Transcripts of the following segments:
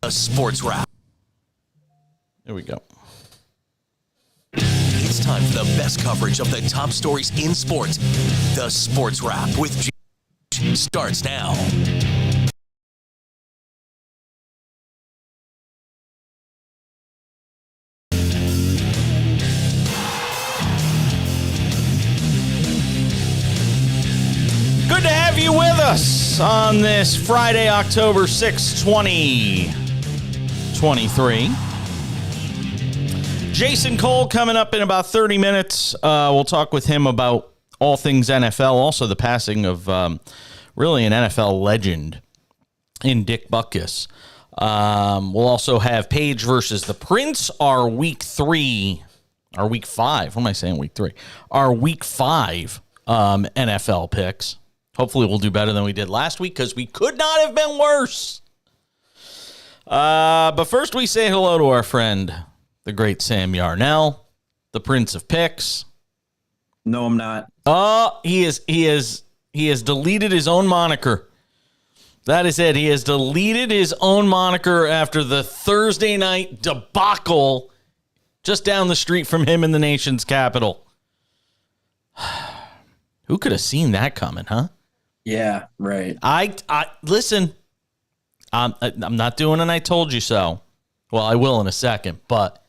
A sports wrap. There we go. It's time for the best coverage of the top stories in sports. The Sports Wrap with G starts now. Good to have you with us on this Friday, October 6, 2023. Jason Cole coming up in about 30 minutes. We'll talk with him about all things NFL, also the passing of really an NFL legend in Dick Butkus. We'll also have Paige versus the Prince, our week 5. What am I saying, week 3? Our week 5 NFL picks. Hopefully we'll do better than we did last week because we could not have been worse. But first we say hello to our friend, the great Sam Yarnell, the Prince of Picks. No, I'm not. Oh, he has deleted his own moniker. That is it. He has deleted his own moniker after the Thursday night debacle just down the street from him in the nation's capital. Who could have seen that coming, huh? Yeah, right. I listen. I'm not doing an I told you so. Well, I will in a second, but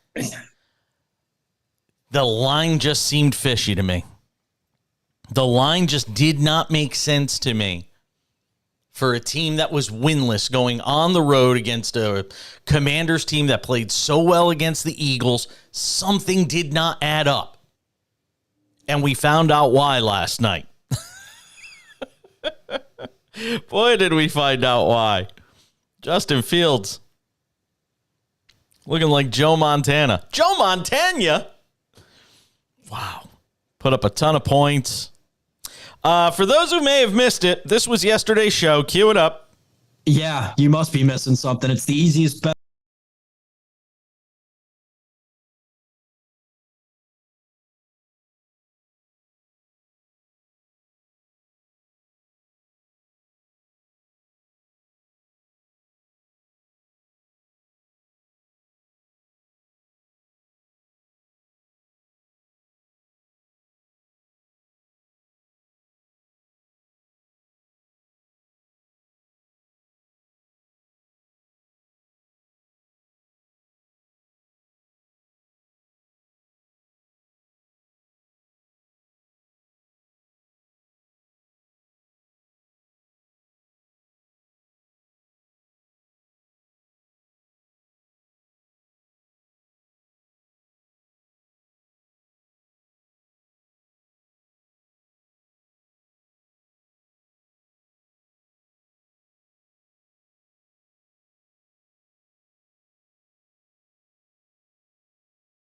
the line just seemed fishy to me. The line just did not make sense to me for a team that was winless going on the road against a Commanders team that played so well against the Eagles. Something did not add up. And we found out why last night. Boy, did we find out why. Justin Fields looking like Joe Montana. Joe Montana? Wow. Put up a ton of points. For those who may have missed it, this was yesterday's show. Cue it up. Yeah, you must be missing something. It's the easiest bet.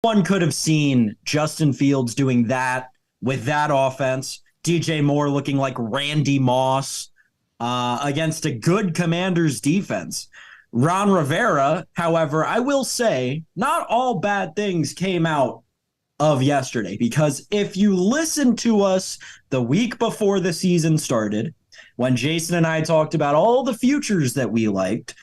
One could have seen Justin Fields doing that with that offense. DJ Moore looking like Randy Moss against a good Commanders defense. Ron Rivera, however, I will say not all bad things came out of yesterday, because if you listen to us the week before the season started, when Jason and I talked about all the futures that we liked,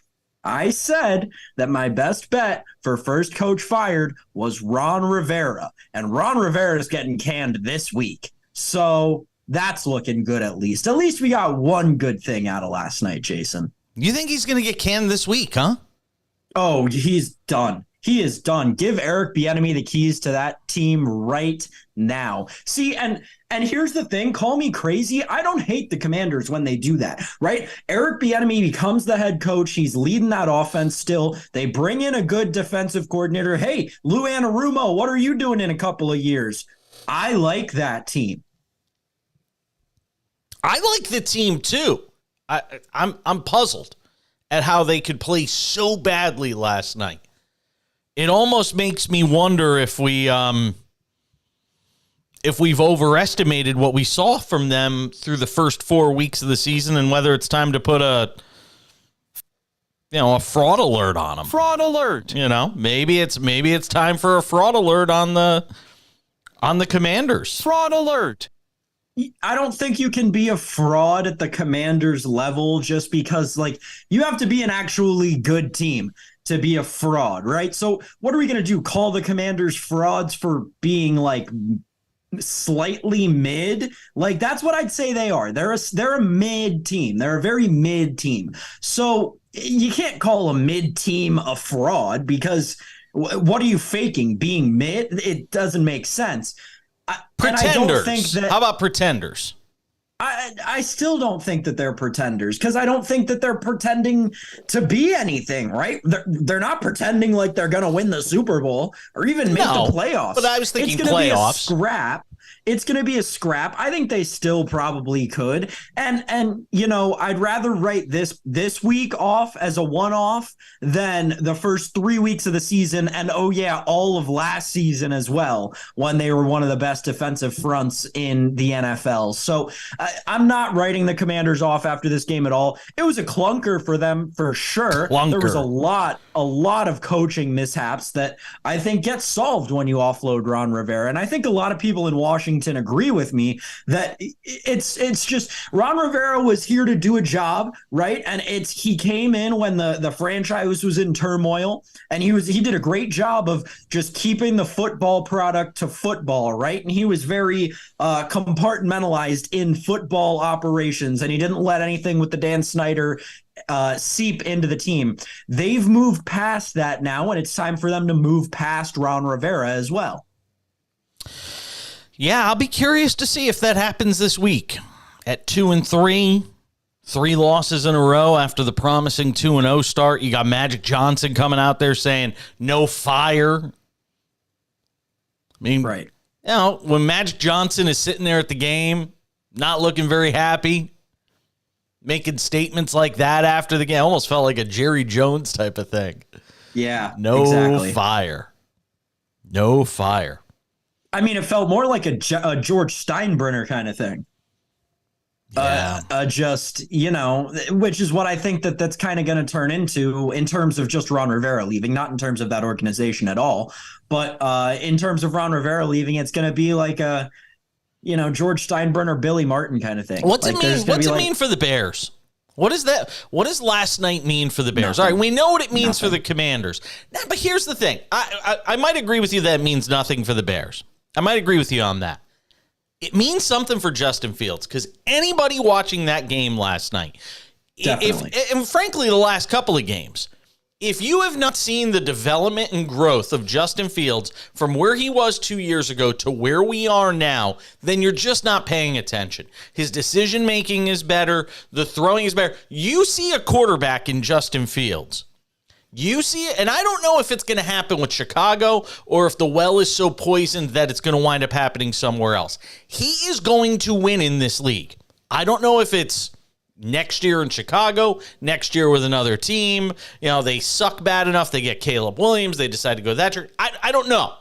I said that my best bet for first coach fired was Ron Rivera, and Ron Rivera is getting canned this week. So that's looking good at least. At least we got one good thing out of last night, Jason. You think he's going to get canned this week, huh? Oh, he's done. He is done. Give Eric Bieniemy the keys to that team right now. See, and here's the thing. Call me crazy. I don't hate the Commanders when they do that, right? Eric Bieniemy becomes the head coach. He's leading that offense still. They bring in a good defensive coordinator. Hey, Lou Anarumo, what are you doing in a couple of years? I like that team. I like the team too. I'm puzzled at how they could play so badly last night. It almost makes me wonder if we've overestimated what we saw from them through the first 4 weeks of the season, and whether it's time to put a fraud alert on them. Fraud alert. Maybe it's time for a fraud alert on the Commanders. Fraud alert. I don't think you can be a fraud at the Commanders level just because, you have to be an actually good team. to be a fraud, right? So what are we going to do? Call the Commanders frauds for being like slightly mid? Like that's what I'd say they are. They're a mid team. They're a very mid team. So you can't call a mid team a fraud because what are you faking? Being mid? It doesn't make sense. Pretenders. And I don't think that, how about pretenders? I still don't think that they're pretenders because I don't think that they're pretending to be anything, right? They're not pretending like they're going to win the Super Bowl or even make the playoffs. But I was thinking it's gonna playoffs. Be a scrap. It's going to be a scrap. I think they still probably could. And you know, I'd rather write this week off as a one-off than the first 3 weeks of the season and all of last season as well when they were one of the best defensive fronts in the NFL. So I'm not writing the Commanders off after this game at all. It was a clunker for them for sure. There was a lot of coaching mishaps that I think get solved when you offload Ron Rivera. And I think a lot of people in Washington agree with me that it's just Ron Rivera was here to do a job, right? And he came in when the franchise was in turmoil, and he did a great job of just keeping the football product to football, right? And he was very compartmentalized in football operations, and he didn't let anything with the Dan Snyder seep into the team. They've moved past that now, and it's time for them to move past Ron Rivera as well. Yeah, I'll be curious to see if that happens this week. At 2-3, 3 losses in a row after the promising 2-0 start. You got Magic Johnson coming out there saying no fire. I mean, right. You know, when Magic Johnson is sitting there at the game, not looking very happy, making statements like that after the game, almost felt like a Jerry Jones type of thing. Yeah, no exactly. fire. No fire. I mean, it felt more like a George Steinbrenner kind of thing. Yeah. Just, you know, which is what I think that's kind of going to turn into in terms of just Ron Rivera leaving, not in terms of that organization at all. But in terms of Ron Rivera leaving, it's going to be like a, you know, George Steinbrenner, Billy Martin kind of thing. What's like, it mean? What's it mean for the Bears? What is that? What does last night mean for the Bears? Nothing. All right, we know what it means Nothing. for the Commanders. Now, but here's the thing. I might agree with you that it means nothing for the Bears. I might agree with you on that. It means something for Justin Fields because anybody watching that game last night, and frankly, the last couple of games, if you have not seen the development and growth of Justin Fields from where he was 2 years ago to where we are now, then you're just not paying attention. His decision-making is better. The throwing is better. You see a quarterback in Justin Fields. You see it, and I don't know if it's going to happen with Chicago or if the well is so poisoned that it's going to wind up happening somewhere else. He is going to win in this league. I don't know if it's next year in Chicago, next year with another team. You know, they suck bad enough. They get Caleb Williams. They decide to go that direction. I don't know.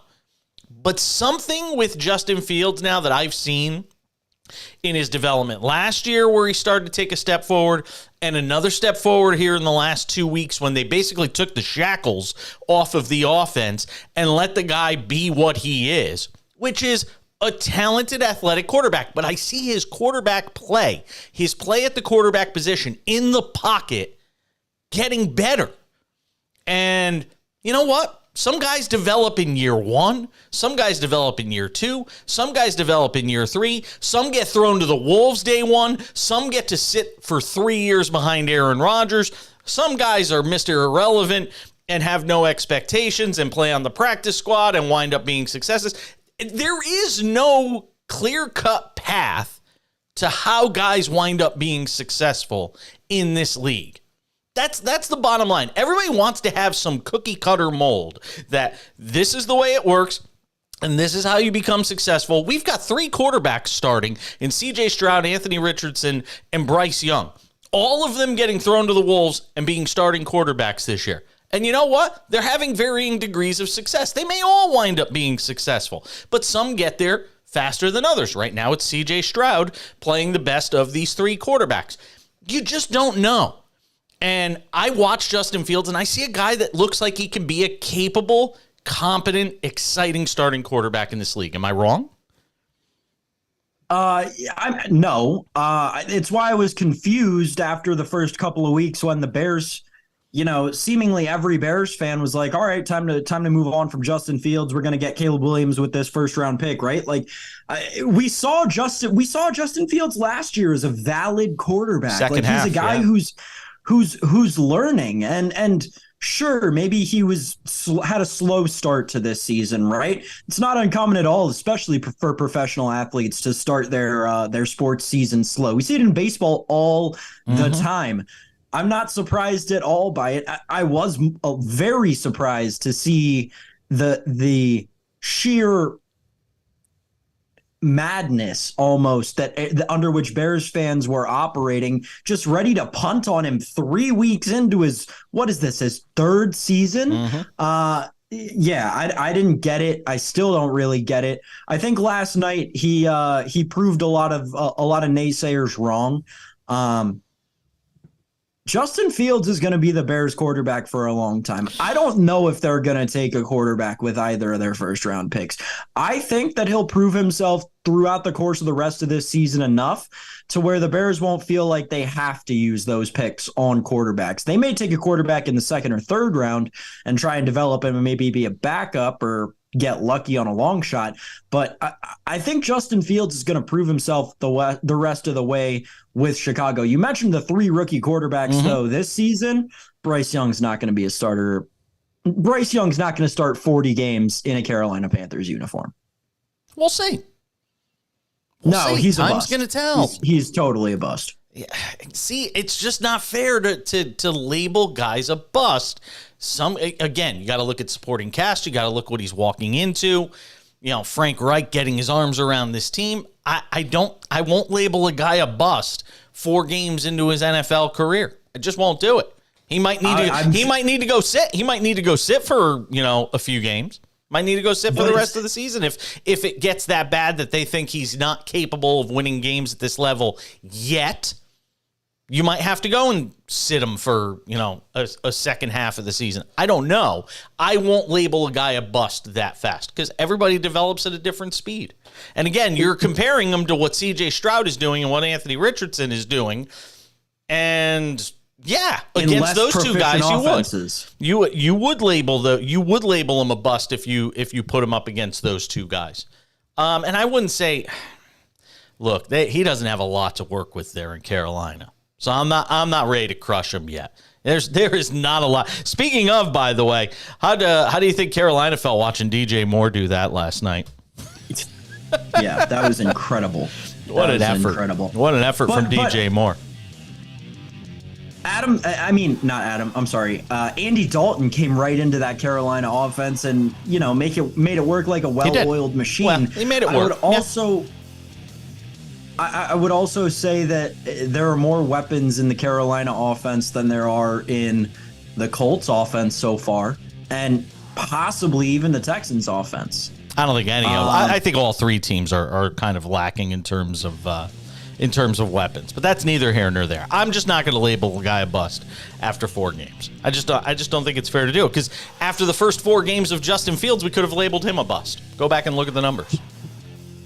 But something with Justin Fields now that I've seen in his development last year where he started to take a step forward and another step forward here in the last 2 weeks when they basically took the shackles off of the offense and let the guy be what he is, which is a talented athletic quarterback. But I see his quarterback play, his play at the quarterback position in the pocket getting better. And you know what? Some guys develop in year 1. Some guys develop in year 2. Some guys develop in year 3. Some get thrown to the Wolves day 1. Some get to sit for 3 years behind Aaron Rodgers. Some guys are Mr. Irrelevant and have no expectations and play on the practice squad and wind up being successes. There is no clear-cut path to how guys wind up being successful in this league. That's the bottom line. Everybody wants to have some cookie cutter mold that this is the way it works and this is how you become successful. We've got 3 quarterbacks starting in CJ Stroud, Anthony Richardson, and Bryce Young. All of them getting thrown to the wolves and being starting quarterbacks this year. And you know what? They're having varying degrees of success. They may all wind up being successful, but some get there faster than others. Right now it's CJ Stroud playing the best of these 3 quarterbacks. You just don't know. And I watch Justin Fields, and I see a guy that looks like he can be a capable, competent, exciting starting quarterback in this league. Am I wrong? No. It's why I was confused after the first couple of weeks when the Bears seemingly every Bears fan was like, all right, time to move on from Justin Fields. We're going to get Caleb Williams with this first round pick, right? Like we saw Justin Fields last year as a valid quarterback. Second like half, he's a guy yeah. who's learning and sure, maybe he had a slow start to this season, right? It's not uncommon at all, especially for professional athletes to start their sports season slow. We see it in baseball all the time. I'm not surprised at all by it. I was very surprised to see the sheer madness almost that under which Bears fans were operating, just ready to punt on him 3 weeks into his third season. I didn't get it. I still don't really get it. I think last night he proved a lot of naysayers wrong. Justin Fields is going to be the Bears quarterback for a long time. I don't know if they're going to take a quarterback with either of their first round picks. I think that he'll prove himself throughout the course of the rest of this season enough to where the Bears won't feel like they have to use those picks on quarterbacks. They may take a quarterback in the second or third round and try and develop him and maybe be a backup or get lucky on a long shot. But I think Justin Fields is going to prove himself the rest of the way with Chicago. You mentioned the 3 rookie quarterbacks, though, this season. Bryce Young's not going to be a starter. Bryce Young's not going to start 40 games in a Carolina Panthers uniform. We'll see. He's a bust. Time's going to tell. He's totally a bust. Yeah. See, it's just not fair to label guys a bust. Again, you got to look at supporting cast. You got to look what he's walking into. Frank Reich getting his arms around this team. I won't label a guy a bust 4 games into his NFL career. I just won't do it. He might need to go sit. He might need to go sit for, a few games. Might need to go sit for the rest of the season if it gets that bad that they think he's not capable of winning games at this level yet. You might have to go and sit him for, a second half of the season. I don't know. I won't label a guy a bust that fast because everybody develops at a different speed. And again, you're comparing him to what C.J. Stroud is doing and what Anthony Richardson is doing. And yeah, against those two guys, you would label him a bust if you put him up against those two guys. And I wouldn't say, look, he doesn't have a lot to work with there in Carolina. So I'm not ready to crush him yet. There is not a lot. Speaking of, by the way, how do you think Carolina felt watching DJ Moore do that last night? Yeah, that was incredible. What an effort! Incredible. What an effort from DJ Moore. Andy Dalton came right into that Carolina offense and made it work like a well-oiled machine. Well, he made it work. I would also say that there are more weapons in the Carolina offense than there are in the Colts offense so far, and possibly even the Texans offense. I don't think any of them. I think all 3 teams are kind of lacking in terms of weapons, but that's neither here nor there. I'm just not going to label a guy a bust after 4 games. I just don't think it's fair to do it because after the first 4 games of Justin Fields, we could have labeled him a bust. Go back and look at the numbers.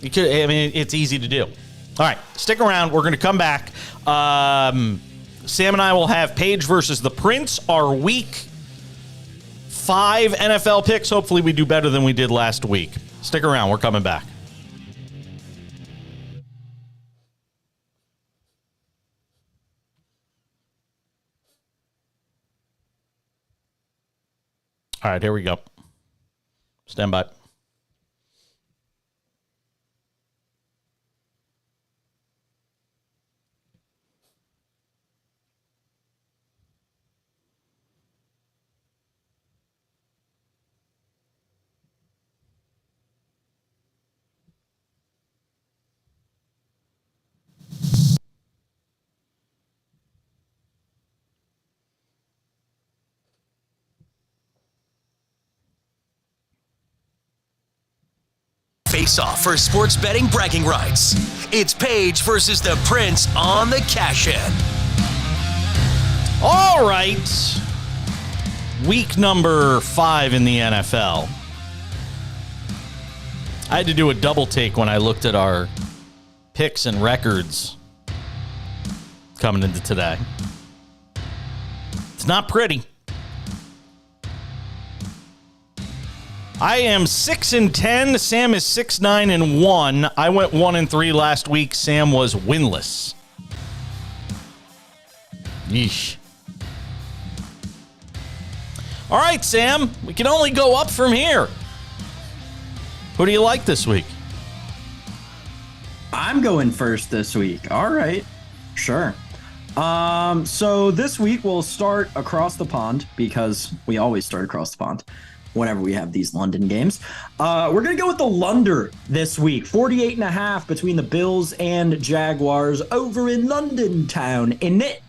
It's easy to do. All right, stick around. We're going to come back. Sam and I will have Paige versus the Prince, our week 5 NFL picks. Hopefully we do better than we did last week. Stick around. We're coming back. All right, here we go. Stand by. Face off for sports betting bragging rights. It's Paige versus the Prince on the Cash In. All right. Week number 5 in the NFL. I had to do a double take when I looked at our picks and records coming into today. It's not pretty. I am 6-10. Sam is 6-9-1. I went 1-3 last week. Sam was winless. Yeesh. All right, Sam. We can only go up from here. Who do you like this week? I'm going first this week. All right. Sure. So this week we'll start across the pond because we always start across the pond whenever we have these London games. We're going to go with the Lunder this week. 48.5 between the Bills and Jaguars over in London town. In it,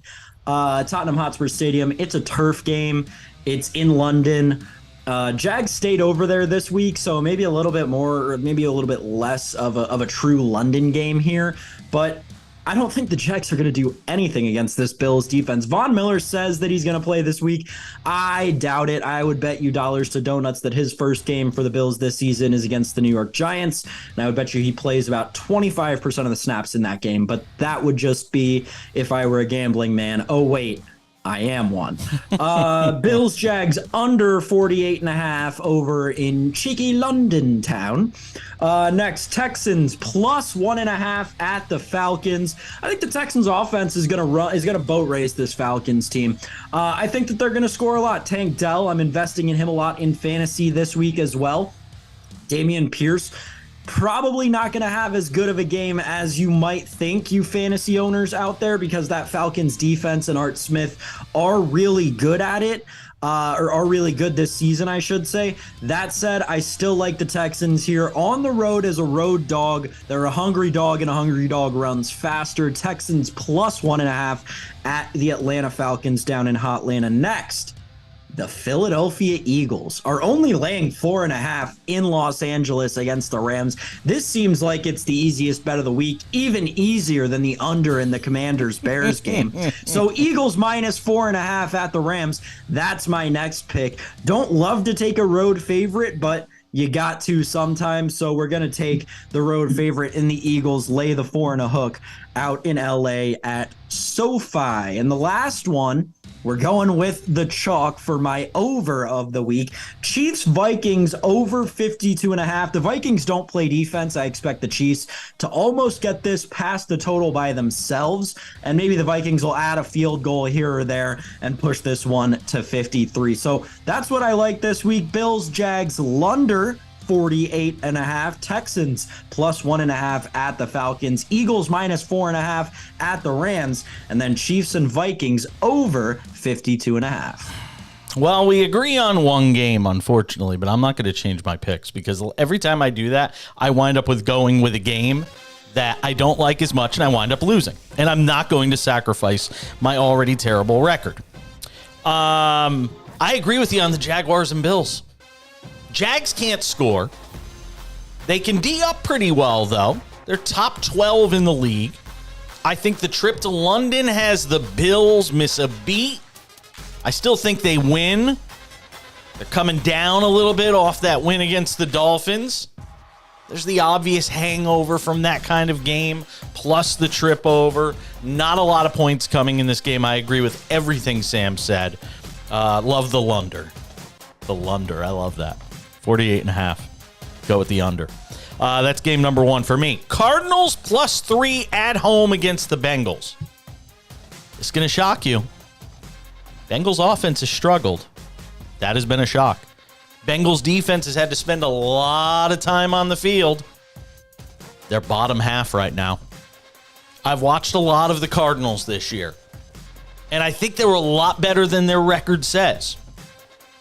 Tottenham Hotspur Stadium. It's a turf game. It's in London. Jags stayed over there this week, so maybe a little bit more, or maybe a little bit less of a true London game here. But I don't think the Jags are going to do anything against this Bills defense. Von Miller says that he's going to play this week. I doubt it. I would bet you dollars to donuts that his first game for the Bills this season is against the New York Giants. And I would bet you he plays about 25% of the snaps in that game. But that would just be if I were a gambling man. Oh, wait. I am one. Bills Jags under 48.5 over in cheeky London town. Next, Texans plus 1.5 at the Falcons. I think the Texans offense is gonna boat race this Falcons team. I think that they're gonna score a lot. Tank Dell, I'm investing in him a lot in fantasy this week as well. Damian Pierce, probably not going to have as good of a game as you might think, you fantasy owners out there, because that Falcons defense and Art Smith are really good at it, or are really good this season, I should say. That said, I still like the Texans here on the road as a road dog. They're a hungry dog, and a hungry dog runs faster. Texans plus 1.5 at the Atlanta Falcons down in Hotlanta. Next, the Philadelphia Eagles are only laying 4.5 in Los Angeles against the Rams. This seems like it's the easiest bet of the week, even easier than the under in the Commanders-Bears game. So Eagles minus 4.5 at the Rams. That's my next pick. Don't love to take a road favorite, but you got to sometimes. So we're going to take the road favorite in the Eagles, lay the 4.5 out in LA at SoFi. And the last one, we're going with the chalk for my over of the week. Chiefs Vikings over 52.5. The Vikings don't play defense. I expect the Chiefs to almost get this past the total by themselves. And maybe the Vikings will add a field goal here or there and push this one to 53. So that's what I like this week. Bills, Jags, Lunder 48.5. Texans plus 1.5 at the Falcons. Eagles minus 4.5 at the Rams. And then Chiefs and Vikings over 52.5. Well, we agree on one game, unfortunately, but I'm not going to change my picks because every time I do that, I wind up with going with a game that I don't like as much and I wind up losing. And I'm not going to sacrifice my already terrible record. I agree with you on the Jaguars and Bills. Jags can't score. They can D up pretty well, though. They're top 12 in the league. I think the trip to London has the Bills miss a beat. I still think they win. They're coming down a little bit off that win against the Dolphins. There's the obvious hangover from that kind of game, plus the trip over. Not a lot of points coming in this game. I agree with everything Sam said. Love the Lunder. The Lunder, I love that. 48.5. Go with the under. That's game number one for me. Cardinals plus 3 at home against the Bengals. It's going to shock you. Bengals offense has struggled. That has been a shock. Bengals defense has had to spend a lot of time on the field. They're bottom half right now. I've watched a lot of the Cardinals this year, and I think they were a lot better than their record says.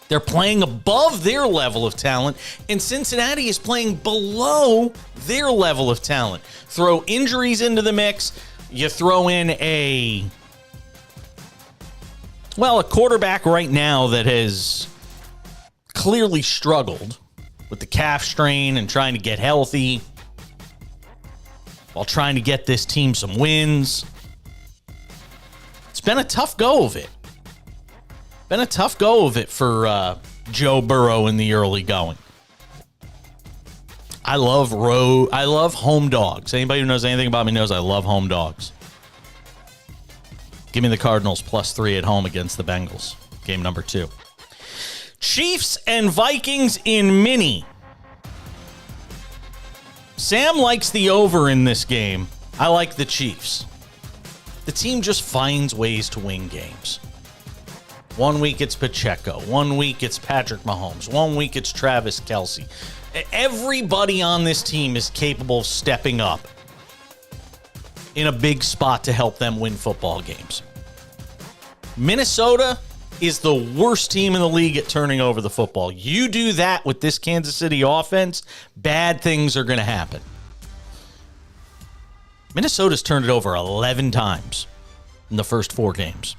They're playing above their level of talent, and Cincinnati is playing below their level of talent. Throw injuries into the mix. You throw in a quarterback right now that has clearly struggled with the calf strain and trying to get healthy while trying to get this team some wins. It's been a tough go of it. Been a tough go of it for Joe Burrow in the early going. I love home dogs. Anybody who knows anything about me knows I love home dogs. Give me the Cardinals plus 3 at home against the Bengals. Game number 2. Chiefs and Vikings in mini. Sam likes the over in this game. I like the Chiefs. The team just finds ways to win games. 1 week it's Pacheco. 1 week it's Patrick Mahomes. 1 week it's Travis Kelce. Everybody on this team is capable of stepping up in a big spot to help them win football games. Minnesota is the worst team in the league at turning over the football. You do that with this Kansas City offense, bad things are going to happen. Minnesota's turned it over 11 times in the first 4 games.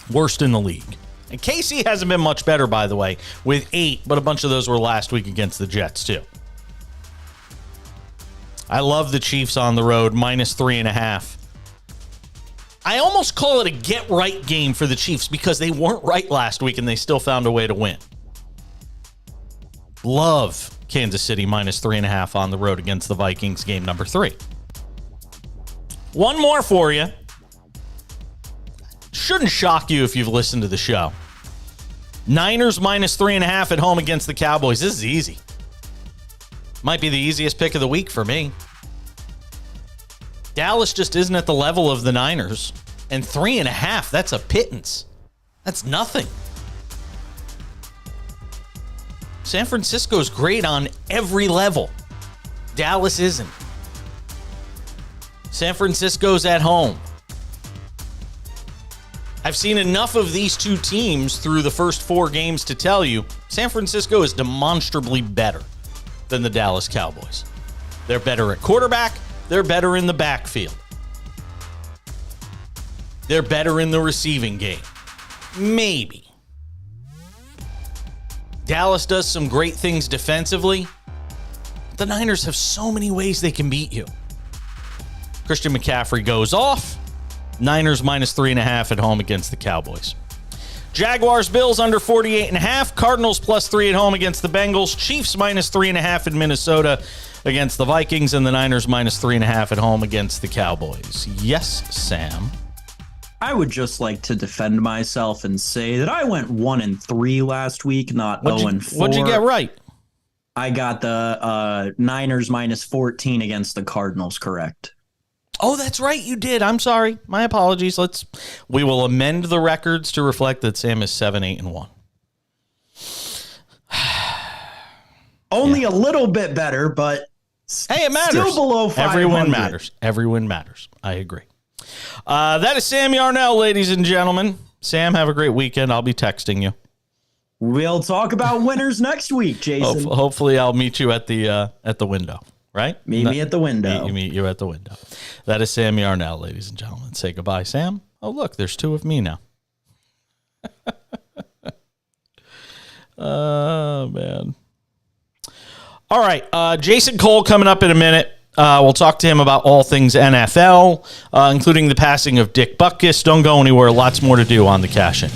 Worst in the league. And KC hasn't been much better, by the way, with 8, but a bunch of those were last week against the Jets, too. I love the Chiefs on the road, minus 3.5. I almost call it a get-right game for the Chiefs because they weren't right last week and they still found a way to win. Love Kansas City minus 3.5 on the road against the Vikings, game number 3. One more for you. Shouldn't shock you if you've listened to the show. Niners minus 3.5 at home against the Cowboys. This is easy. Might be the easiest pick of the week for me. Dallas just isn't at the level of the Niners. And 3.5, that's a pittance. That's nothing. San Francisco's great on every level. Dallas isn't. San Francisco's at home. I've seen enough of these two teams through the first 4 games to tell you San Francisco is demonstrably better than the Dallas Cowboys. They're better at quarterback. They're better in the backfield. They're better in the receiving game. Maybe. Dallas does some great things defensively. The Niners have so many ways they can beat you. Christian McCaffrey goes off. Niners minus 3.5 at home against the Cowboys. Jaguars, Bills under 48.5. Cardinals plus 3 at home against the Bengals. Chiefs minus 3.5 in Minnesota against the Vikings. And the Niners minus 3.5 at home against the Cowboys. Yes, Sam. I would just like to defend myself and say that I went 1-3 last week, not 0-4. What'd you get right? I got the Niners minus 14 against the Cardinals correct. Oh, that's right. You did. I'm sorry. My apologies. We will amend the records to reflect that Sam is 7-8-1. Only a little bit better, but hey, it matters. Still below 500. Every win matters. Every win matters. I agree. That is Sam Yarnell, ladies and gentlemen. Sam, have a great weekend. I'll be texting you. We'll talk about winners next week, Jason. Hopefully, I'll meet you at the window. Right? Meet me at the window. Meet you at the window. That is Sam Yarnell, ladies and gentlemen. Say goodbye, Sam. Oh, look, there's 2 of me now. Oh, man. All right. Jason Cole coming up in a minute. We'll talk to him about all things NFL, including the passing of Dick Butkus. Don't go anywhere. Lots more to do on the Cash In.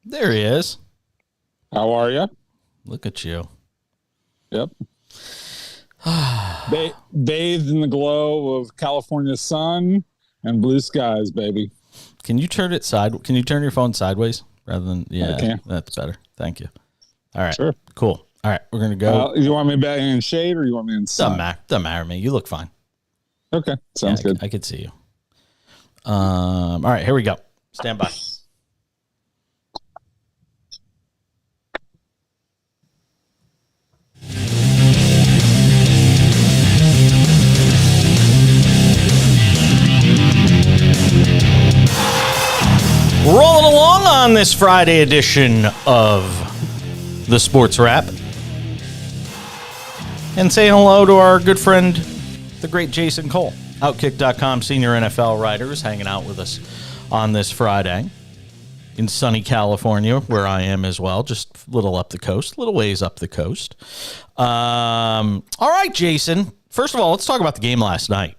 There he is. How are you? Look at you. Yep. Bathed in the glow of California sun and blue skies, baby. Can you turn it Can you turn your phone sideways rather than? Yeah, I can. That's better. Thank you. All right. Sure. Cool. All right, we're gonna go. You want me back in shade or you want me in sun? Doesn't matter to me. You look fine. Okay, sounds good. I could see you. All right, here we go. Stand by. Rolling along on this Friday edition of the Sports Wrap. And saying hello to our good friend, the great Jason Cole. Outkick.com senior NFL writer is hanging out with us on this Friday in sunny California, where I am as well, just a little up the coast, little ways up the coast. All right, Jason. First of all, let's talk about the game last night.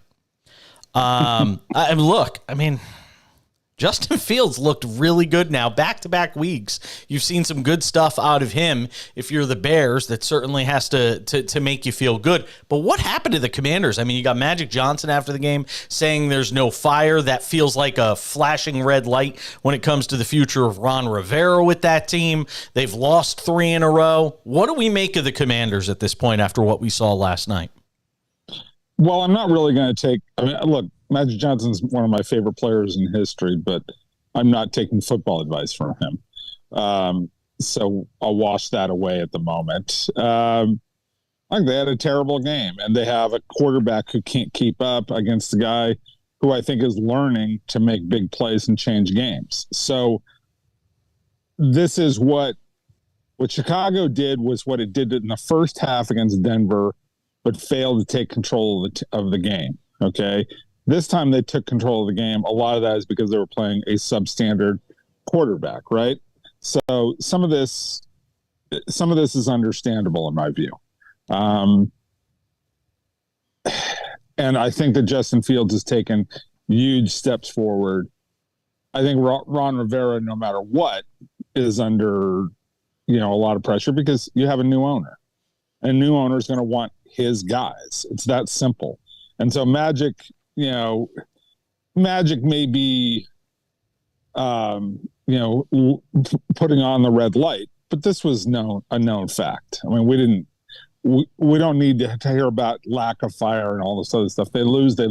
Justin Fields looked really good now. Back-to-back weeks, you've seen some good stuff out of him. If you're the Bears, that certainly has to make you feel good. But what happened to the Commanders? I mean, you got Magic Johnson after the game saying there's no fire. That feels like a flashing red light when it comes to the future of Ron Rivera with that team. They've lost 3 in a row. What do we make of the Commanders at this point after what we saw last night? Well, I'm not really going to look, Magic Johnson's one of my favorite players in history, but I'm not taking football advice from him. So I'll wash that away at the moment. I think they had a terrible game, and they have a quarterback who can't keep up against a guy who I think is learning to make big plays and change games. So this is what Chicago did was what it did in the first half against Denver, but failed to take control of the game. Okay. This time they took control of the game. A lot of that is because they were playing a substandard quarterback, right? So some of this is understandable in my view. And I think that Justin Fields has taken huge steps forward. I think Ron Rivera, no matter what, is under, a lot of pressure because you have a new owner. And a new owner is going to want his guys. It's that simple. And so Magic may be, putting on the red light, but this was a known fact. I mean, we don't need to hear about lack of fire and all this other stuff. They lose. They're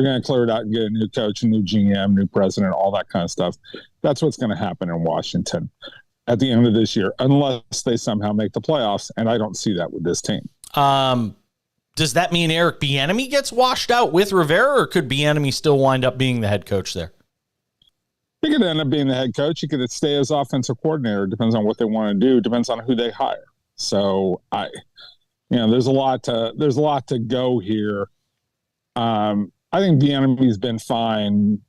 going to clear it out and get a new coach, a new GM, new president, all that kind of stuff. That's what's going to happen in Washington at the end of this year, unless they somehow make the playoffs. And I don't see that with this team. Does that mean Eric Bieniemy gets washed out with Rivera, or could Bieniemy still wind up being the head coach there? He could end up being the head coach. He could stay as offensive coordinator. Depends on what they want to do. Depends on who they hire. So there's a lot to go here. I think Bieniemy's been fine.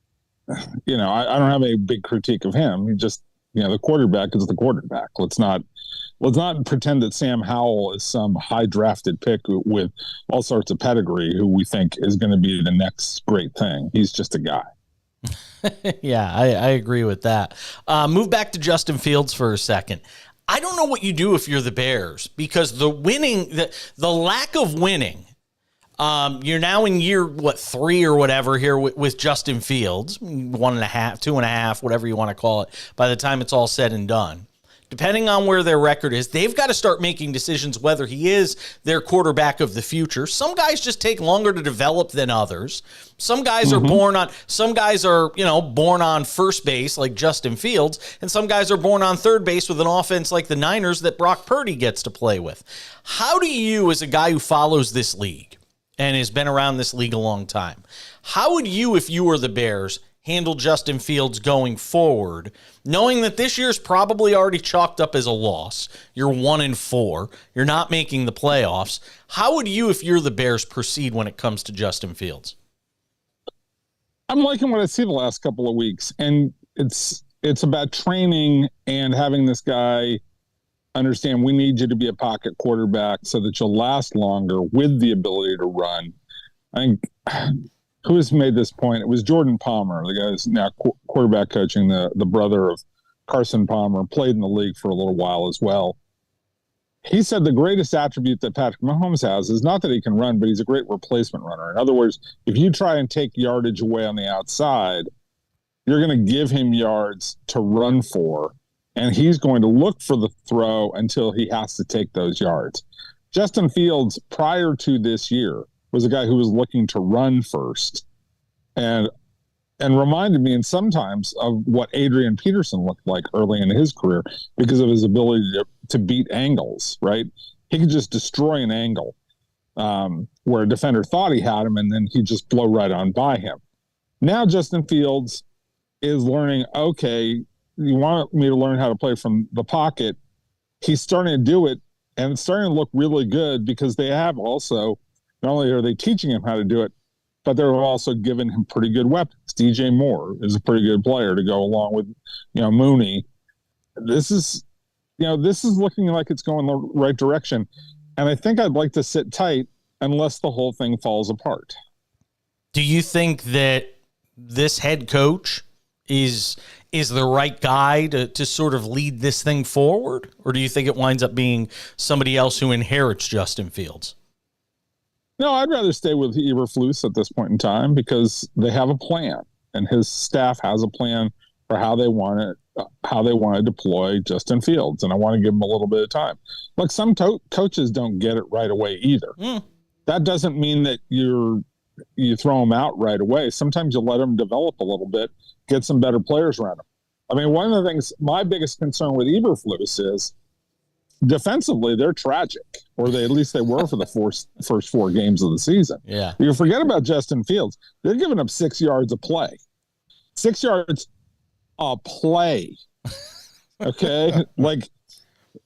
I don't have a big critique of him. He just, the quarterback is the quarterback. Let's not pretend that Sam Howell is some high drafted pick with all sorts of pedigree who we think is going to be the next great thing. He's just a guy. Yeah, I agree with that. Move back to Justin Fields for a second. I don't know what you do if you're the Bears, because the lack of winning, you're now in year 3 or whatever here with Justin Fields, 1.5, 2.5, whatever you want to call it, by the time it's all said and done. Depending on where their record is, they've got to start making decisions whether he is their quarterback of the future. Some guys just take longer to develop than others. Some guys are born on first base like Justin Fields, and some guys are born on third base with an offense like the Niners that Brock Purdy gets to play with. How do you, as a guy who follows this league and has been around this league a long time, how would you, if you were the Bears, handle Justin Fields going forward, knowing that this year's probably already chalked up as a loss? You're 1-4. You're not making the playoffs. How would you, if you're the Bears, proceed when it comes to Justin Fields? I'm liking what I see the last couple of weeks, and it's about training and having this guy understand we need you to be a pocket quarterback so that you'll last longer with the ability to run. I think who has made this point? It was Jordan Palmer, the guy who's now quarterback coaching, the brother of Carson Palmer, played in the league for a little while as well. He said the greatest attribute that Patrick Mahomes has is not that he can run, but he's a great replacement runner. In other words, if you try and take yardage away on the outside, you're going to give him yards to run for, and he's going to look for the throw until he has to take those yards. Justin Fields, prior to this year, was a guy who was looking to run first and reminded me and sometimes of what Adrian Peterson looked like early in his career because of his ability to beat angles, right? He could just destroy an angle where a defender thought he had him, and then he'd just blow right on by him. Now Justin Fields is learning, okay, you want me to learn how to play from the pocket. He's starting to do it, and it's starting to look really good because they have also, not only are they teaching him how to do it, but they're also giving him pretty good weapons. DJ Moore is a pretty good player to go along with, Mooney. This is looking like it's going the right direction. And I think I'd like to sit tight unless the whole thing falls apart. Do you think that this head coach is the right guy to sort of lead this thing forward? Or do you think it winds up being somebody else who inherits Justin Fields? No, I'd rather stay with Eberflus at this point in time because they have a plan, and his staff has a plan for how they want to deploy Justin Fields, and I want to give him a little bit of time. Look, some coaches don't get it right away either. That doesn't mean that you throw them out right away. Sometimes you let them develop a little bit, get some better players around them. I mean, one of the things, my biggest concern with Eberflus is defensively, they're tragic, or at least they were for the first 4 games of the season. Yeah. You forget about Justin Fields. They're giving up 6 yards a play. 6 yards a play. Okay? Like,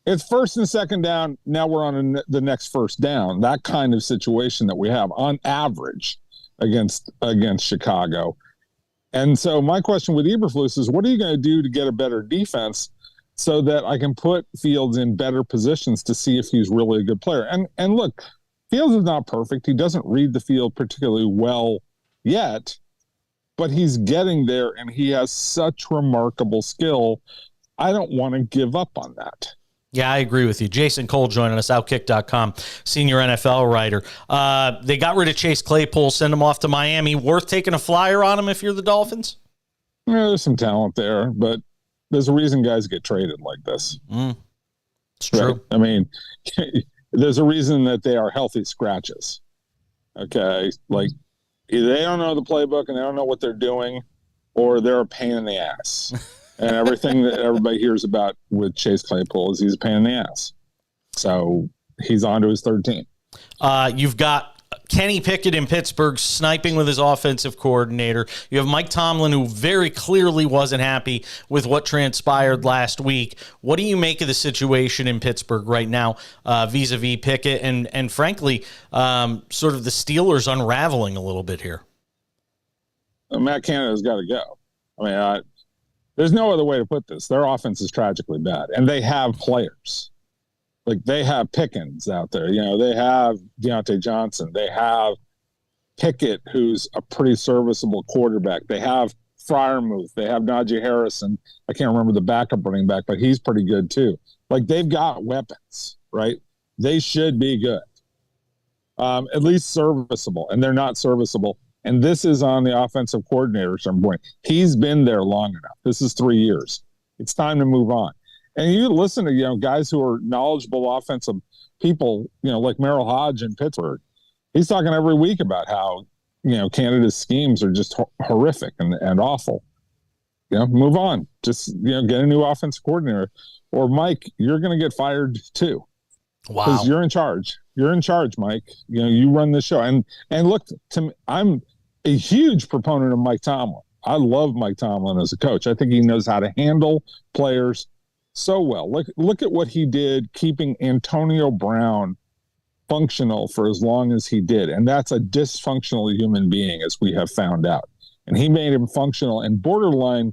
it's first and second down. Now we're on the next first down. That kind of situation that we have on average against Chicago. And so my question with Eberflus is, what are you going to do to get a better defense so that I can put Fields in better positions to see if he's really a good player? And look, Fields is not perfect. He doesn't read the field particularly well yet, but he's getting there, and he has such remarkable skill. I don't want to give up on that. Yeah, I agree with you. Jason Cole joining us, Outkick.com, senior NFL writer. They got rid of Chase Claypool, send him off to Miami. Worth taking a flyer on him if you're the Dolphins? Yeah, there's some talent there, but there's a reason guys get traded like this. It's true. Right? I mean, there's a reason that they are healthy scratches. Okay? Like, either they don't know the playbook and they don't know what they're doing, or they're a pain in the ass. And everything that everybody hears about with Chase Claypool is he's a pain in the ass. So he's on to his third team. You've got Kenny Pickett in Pittsburgh sniping with his offensive coordinator. You have Mike Tomlin, who very clearly wasn't happy with what transpired last week. What do you make of the situation in Pittsburgh right now vis-a-vis Pickett and frankly, sort of the Steelers unraveling a little bit here? Matt Canada's got to go. I mean, there's no other way to put this. Their offense is tragically bad, and they have players. Like, they have Pickens out there. They have Deontay Johnson. They have Pickett, who's a pretty serviceable quarterback. They have Freiermuth. They have Najee Harris, and I can't remember the backup running back, but he's pretty good too. Like, they've got weapons, right? They should be good, at least serviceable, and they're not serviceable. And this is on the offensive coordinator standpoint. He's been there long enough. This is 3 years. It's time to move on. And you listen to, guys who are knowledgeable offensive people, like Merrill Hodge in Pittsburgh. He's talking every week about how, Canada's schemes are just horrific and awful. Move on. Just, get a new offensive coordinator. Or, Mike, you're going to get fired too. Wow. Because you're in charge. You're in charge, Mike. You run the show. And look, to me, I'm a huge proponent of Mike Tomlin. I love Mike Tomlin as a coach. I think he knows how to handle players so well. Look at what he did, keeping Antonio Brown functional for as long as he did. And that's a dysfunctional human being, as we have found out. And he made him functional and borderline,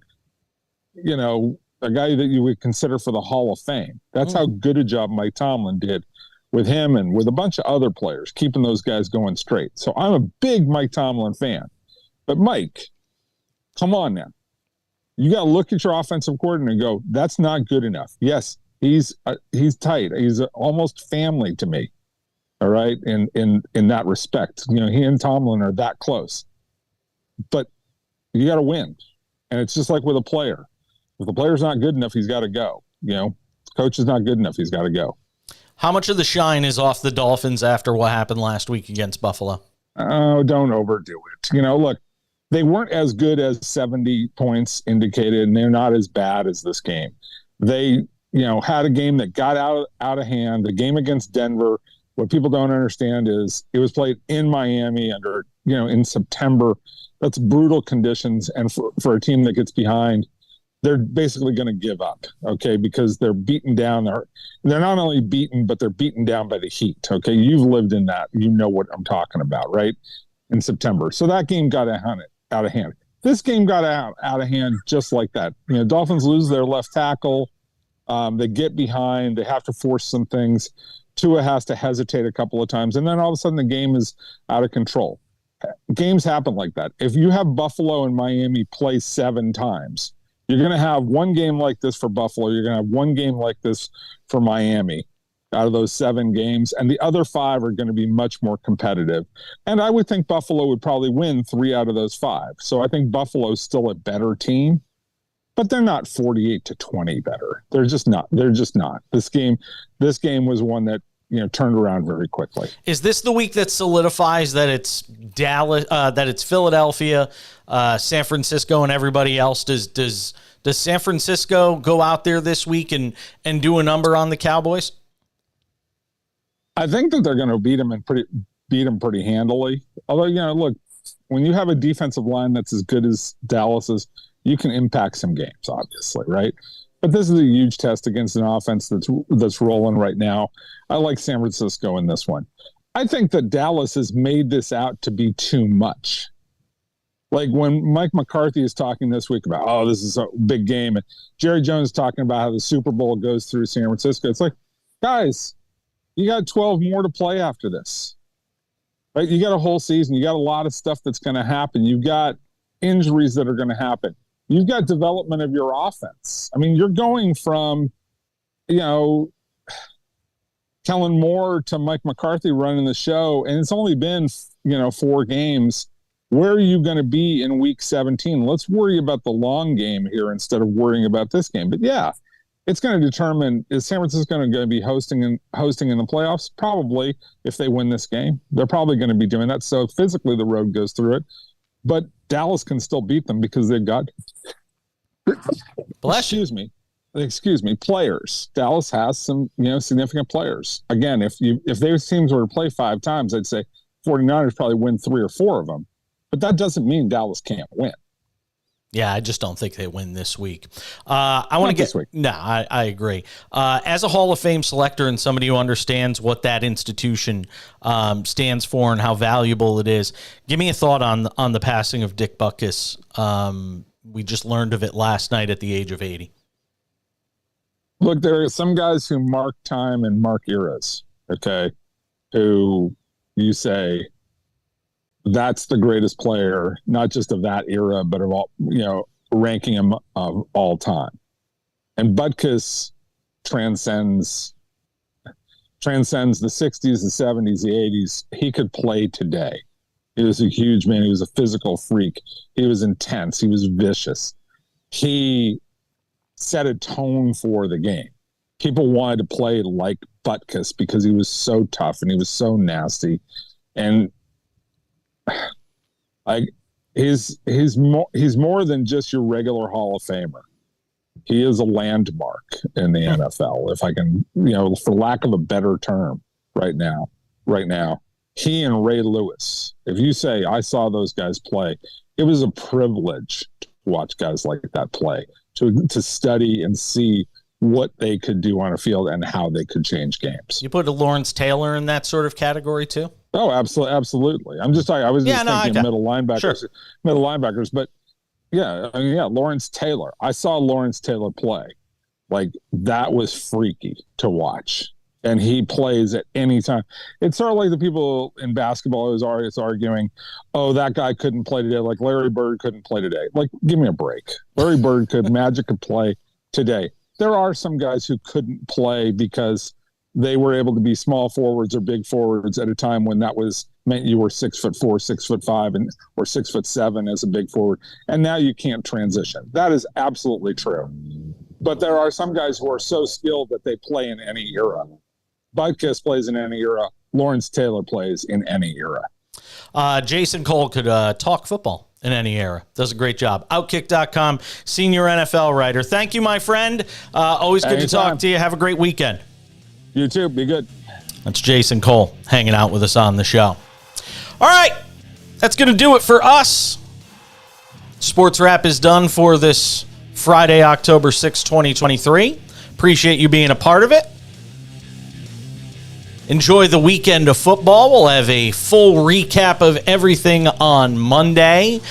a guy that you would consider for the Hall of Fame. That's how good a job Mike Tomlin did with him and with a bunch of other players, keeping those guys going straight. So I'm a big Mike Tomlin fan. But Mike, come on now. You got to look at your offensive coordinator and go, that's not good enough. Yes, he's tight. He's almost family to me. All right, in that respect, he and Tomlin are that close. But you got to win, and it's just like with a player. If the player's not good enough, he's got to go. Coach is not good enough, he's got to go. How much of the shine is off the Dolphins after what happened last week against Buffalo? Oh, don't overdo it. Look, they weren't as good as 70 points indicated, and they're not as bad as this game. They, had a game that got out of hand. The game against Denver, what people don't understand is it was played in Miami in September. That's brutal conditions, and for a team that gets behind, they're basically going to give up, okay, because they're beaten down. They're not only beaten, but they're beaten down by the heat, okay? You've lived in that. You know what I'm talking about, right, in September. So that game got out of hand. This game got out of hand just like that. Dolphins lose their left tackle. They get behind. They have to force some things. Tua has to hesitate a couple of times, and then all of a sudden the game is out of control. Games happen like that. If you have Buffalo and Miami play 7 times, you're going to have one game like this for Buffalo. You're going to have one game like this for Miami out of those 7 games, and the other 5 are going to be much more competitive. And I would think Buffalo would probably win 3 out of those 5. So I think Buffalo's still a better team, but they're not 48-20 better. They're just not. This game was one that turned around very quickly. Is this the week that solidifies that it's Dallas, that it's Philadelphia, San Francisco, and everybody else? Does San Francisco go out there this week and do a number on the Cowboys? I think that they're going to beat them pretty handily. Although, look, when you have a defensive line that's as good as Dallas's, you can impact some games, obviously, right? But this is a huge test against an offense that's rolling right now. I like San Francisco in this one. I think that Dallas has made this out to be too much. Like when Mike McCarthy is talking this week about, this is a big game, and Jerry Jones talking about how the Super Bowl goes through San Francisco. It's like, guys, you got 12 more to play after this. Right? You got a whole season. You got a lot of stuff that's going to happen. You've got injuries that are going to happen. You've got development of your offense. I mean, you're going from, Kellen Moore to Mike McCarthy running the show, and it's only been, 4 games. Where are you going to be in week 17? Let's worry about the long game here instead of worrying about this game. But yeah, it's going to determine, is San Francisco going to be hosting in the playoffs? Probably, if they win this game. They're probably going to be doing that. So physically the road goes through it. But Dallas can still beat them because they've got excuse me, players. Dallas has some, significant players. Again, if those teams were to play 5 times, I'd say 49ers probably win 3 or 4 of them. But that doesn't mean Dallas can't win. Yeah, I just don't think they win this week. I want to get this week. No, I agree. As a Hall of Fame selector and somebody who understands what that institution stands for and how valuable it is, give me a thought on the passing of Dick Butkus. We just learned of it last night at the age of 80. Look, there are some guys who mark time and mark eras. Okay, who you say that's the greatest player, not just of that era, but of all, ranking him of all time. And Butkus transcends the 60s, the 70s, the 80s. He could play today. He was a huge man. He was a physical freak. He was intense. He was vicious. He set a tone for the game. People wanted to play like Butkus because he was so tough and he was so nasty. And he's more than just your regular Hall of Famer. He is a landmark in the NFL, if I can, for lack of a better term, right now. He and Ray Lewis. If you say I saw those guys play, it was a privilege to watch guys like that play, to study and see what they could do on a field and how they could change games. You put a Lawrence Taylor in that sort of category too? Oh, absolutely. I'm just talking. I was just thinking middle linebackers, but Lawrence Taylor. I saw Lawrence Taylor play. Like, that was freaky to watch. and he plays at any time. It's sort of like the people in basketball who's always arguing, oh, that guy couldn't play today. Like Larry Bird couldn't play today. Like, give me a break. Larry Bird could, Magic could play today. There are some guys who couldn't play because they were able to be small forwards or big forwards at a time when that was meant you were 6'4", 6'5", and or 6'7" as a big forward. And now you can't transition. That is absolutely true. But there are some guys who are so skilled that they play in any era. Butkus plays in any era. Lawrence Taylor plays in any era. Jason Cole could talk football in any era. Does a great job. Outkick.com, senior NFL writer. Thank you, my friend. Always good to talk to you. Have a great weekend. You too. Be good. That's Jason Cole hanging out with us on the show. All right. That's going to do it for us. Sports Wrap is done for this Friday, October 6, 2023. Appreciate you being a part of it. Enjoy the weekend of football. We'll have a full recap of everything on Monday.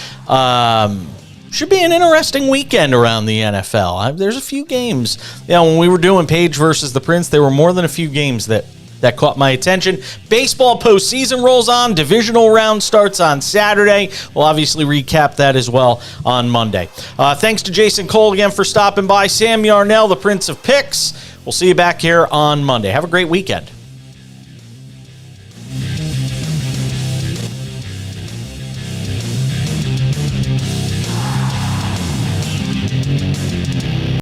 Should be an interesting weekend around the NFL. There's a few games. When we were doing Page versus the Prince, there were more than a few games that caught my attention. Baseball postseason rolls on. Divisional round starts on Saturday. We'll obviously recap that as well on Monday. Thanks to Jason Cole again for stopping by. Sam Yarnell, the Prince of Picks. We'll see you back here on Monday. Have a great weekend.